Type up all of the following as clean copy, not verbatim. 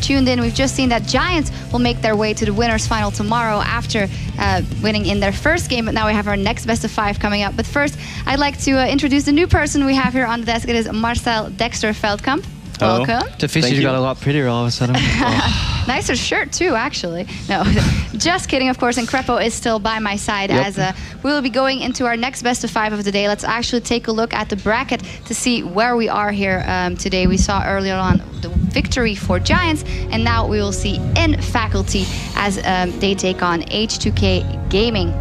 tuned in. We've just seen that Giants will make their way to the winners final tomorrow after winning in their first game. But now we have our next best of 5 coming up. But first, I'd like to introduce the new person we have here on the desk. It is Marcel Dexter Veldkamp. Hello. Welcome. The fishes got a lot prettier all of a sudden. Oh. Nicer shirt too, actually. No, just kidding, of course. And Krepo is still by my side as we will be going into our next best of 5 of the day. Let's actually take a look at the bracket to see where we are here today. We saw earlier on the victory for Giants, and now we will see in faculty as they take on H2K Gaming.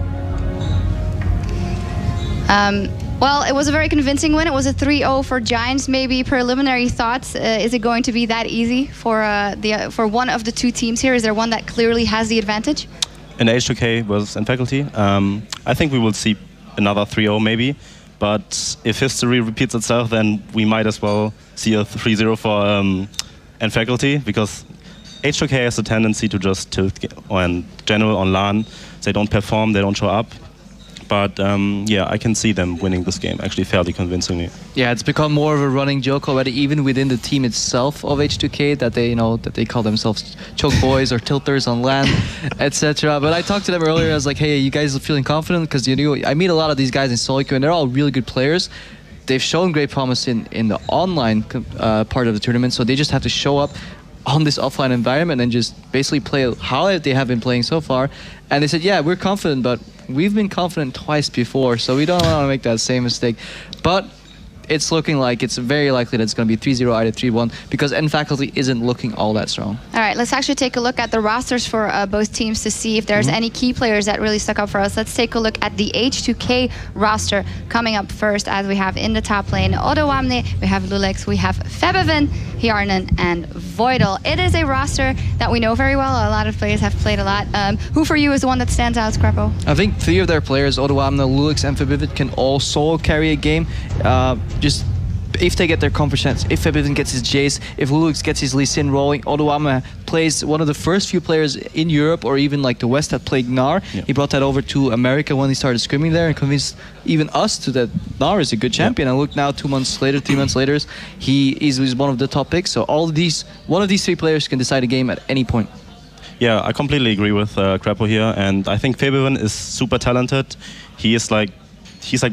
Well, it was a very convincing win. It was a 3-0 for Giants. Maybe preliminary thoughts. Is it going to be that easy for one of the two teams here? Is there one that clearly has the advantage? In H2K was in faculty. I think we will see another 3-0 maybe. But if history repeats itself, then we might as well see a 3-0 for in faculty, because H2K has a tendency to just tilt in general on LAN. They don't perform, they don't show up. But yeah, I can see them winning this game actually fairly convincingly. Yeah, it's become more of a running joke already, even within the team itself of H2K, that they call themselves choke boys or tilters on LAN, etc. But I talked to them earlier. I was like, hey, you guys are feeling confident? Because I meet a lot of these guys in solo queue, and they're all really good players. They've shown great promise in the online part of the tournament, so they just have to show up on this offline environment and just basically play how they have been playing so far. And they said, yeah, we're confident, but we've been confident twice before, so we don't want to make that same mistake. But it's looking like it's very likely that it's going to be 3-0 either 3-1, because N faculty isn't looking all that strong. All right, let's actually take a look at the rosters for both teams to see if there's any key players that really stuck up for us. Let's take a look at the H2K roster coming up first, as we have in the top lane Odoamne, we have Lulex, we have Febevin, Hjarnan, and Voidal. It is a roster that we know very well. A lot of players have played a lot. Who for you is the one that stands out, Krepo? I think 3 of their players, Odoamne, Lulex, and Febevin, can all solo carry a game. Just if they get their comfort chance, if Febevin gets his Jace, if Lulex gets his Lee Sin rolling, Odoamne plays one of the first few players in Europe or even like the West that played Gnar. Yeah. He brought that over to America when he started scrimming there and convinced even us that Gnar is a good champion. And look now, 2 months later, 3 months later, he is one of the top picks. So one of these 3 players can decide a game at any point. Yeah, I completely agree with Krepo here, and I think Febevin is super talented. He's like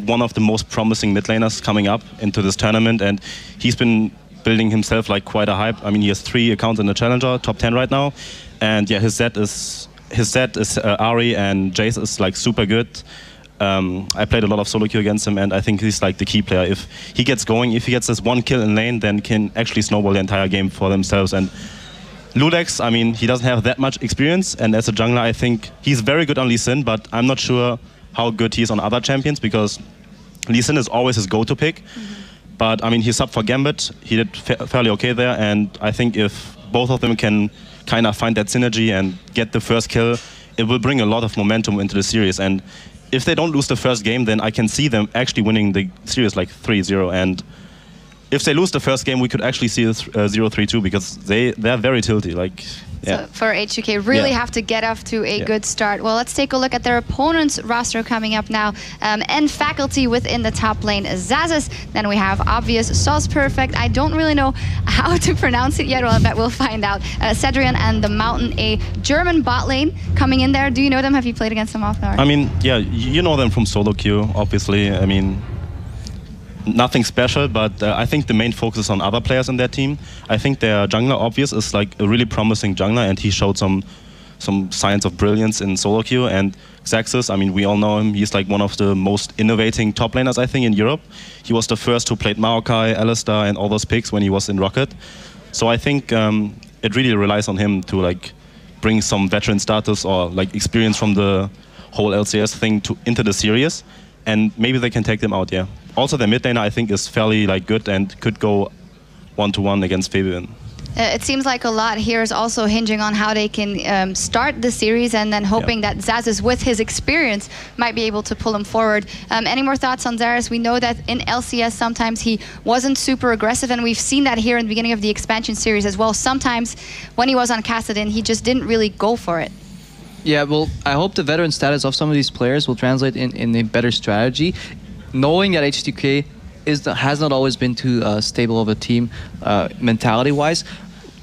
one of the most promising mid laners coming up into this tournament, and he's been building himself like quite a hype. I mean, he has 3 accounts in the Challenger, top 10 right now, and yeah, his set is Ahri, and Jace is like super good. I played a lot of solo queue against him, and I think he's like the key player. If he gets going, if he gets this 1 kill in lane, then can actually snowball the entire game for themselves. And Lulex, I mean, he doesn't have that much experience, and as a jungler, I think he's very good on Lee Sin, but I'm not sure how good he is on other champions, because Lee Sin is always his go-to pick. But I mean, he subbed for Gambit, he did fairly okay there, and I think if both of them can kind of find that synergy and get the first kill, it will bring a lot of momentum into the series. And if they don't lose the first game, then I can see them actually winning the series like 3-0. And if they lose the first game, we could actually see a 0-3-2, because they're very tilty. Like, yeah. So for H2K, really have to get off to a good start. Well, let's take a look at their opponent's roster coming up now. And faculty within the top lane, Zazes. Then we have obvious Sauce Perfect. I don't really know how to pronounce it yet. Well, I bet we'll find out. Cedrian and the Mountain, a German bot lane coming in there. Do you know them? Have you played against them often? I mean, yeah, you know them from solo queue, obviously. I mean, nothing special, but I think the main focus is on other players in their team. I think their jungler, Obvious, is like a really promising jungler, and he showed some signs of brilliance in solo queue. And Xaxis, I mean, we all know him. He's like one of the most innovating top laners, I think, in Europe. He was the first who played Maokai, Alistar, and all those picks when he was in Rocket. So I think it really relies on him to like bring some veteran status or like experience from the whole LCS thing into the series, and maybe they can take them out. Yeah. Also, their mid laner, I think, is fairly like good and could go 1-to-1 against Febevin. It seems like a lot here is also hinging on how they can start the series, and then hoping that Zazes, with his experience, might be able to pull him forward. Any more thoughts on Zaris? We know that in LCS sometimes he wasn't super aggressive, and we've seen that here in the beginning of the expansion series as well. Sometimes when he was on Kassadin, he just didn't really go for it. Yeah, well, I hope the veteran status of some of these players will translate in a better strategy. Knowing that H2K has not always been too stable of a team mentality-wise,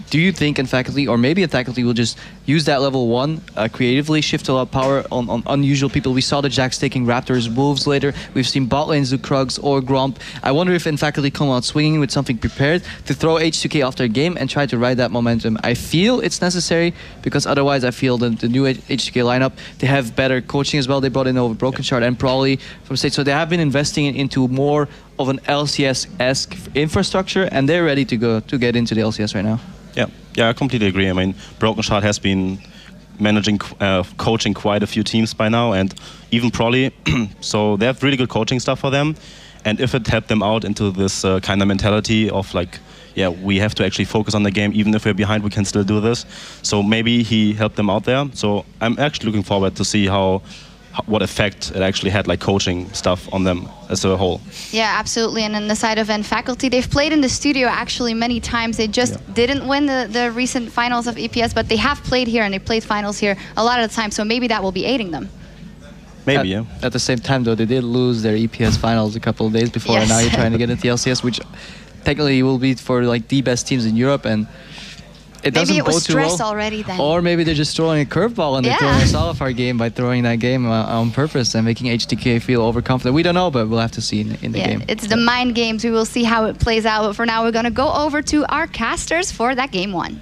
Do you think in faculty, or maybe in faculty, will just use that level 1 creatively, shift a lot of power on unusual people? We saw the Jacks taking Raptors, Wolves later. We've seen bot lanes do Krugs or Gromp. I wonder if in faculty come out swinging with something prepared to throw H2K off their game and try to ride that momentum. I feel it's necessary because otherwise I feel the new H2K lineup, they have better coaching as well. They brought in over Broken Shard and Probably from State. So they have been investing into more of an LCS-esque infrastructure, and they're ready to go to get into the LCS right now. Yeah, I completely agree. I mean, Broken Shard has been managing, coaching quite a few teams by now, and even Probably. So they have really good coaching stuff for them. And if it helped them out into this kind of mentality of like, yeah, we have to actually focus on the game, even if we're behind, we can still do this. So maybe he helped them out there. So I'm actually looking forward to see what effect it actually had, like coaching stuff on them as a whole. Yeah, absolutely. And on the side of faculty, they've played in the studio actually many times. They just didn't win the recent finals of EPS, but they have played here and they played finals here a lot of the time. So maybe that will be aiding them. Maybe, yeah. At the same time, though, they did lose their EPS finals a couple of days before, and now you're trying to get into the LCS, which technically will be for like the best teams in Europe, and it doesn't maybe it was bode too well. stress already then. Or maybe they're just throwing a curveball and they're throwing us out of our game by throwing that game on purpose and making H2K feel overconfident. We don't know, but we'll have to see in the game. It's the mind games. We will see how it plays out. But for now, we're going to go over to our casters for that game 1.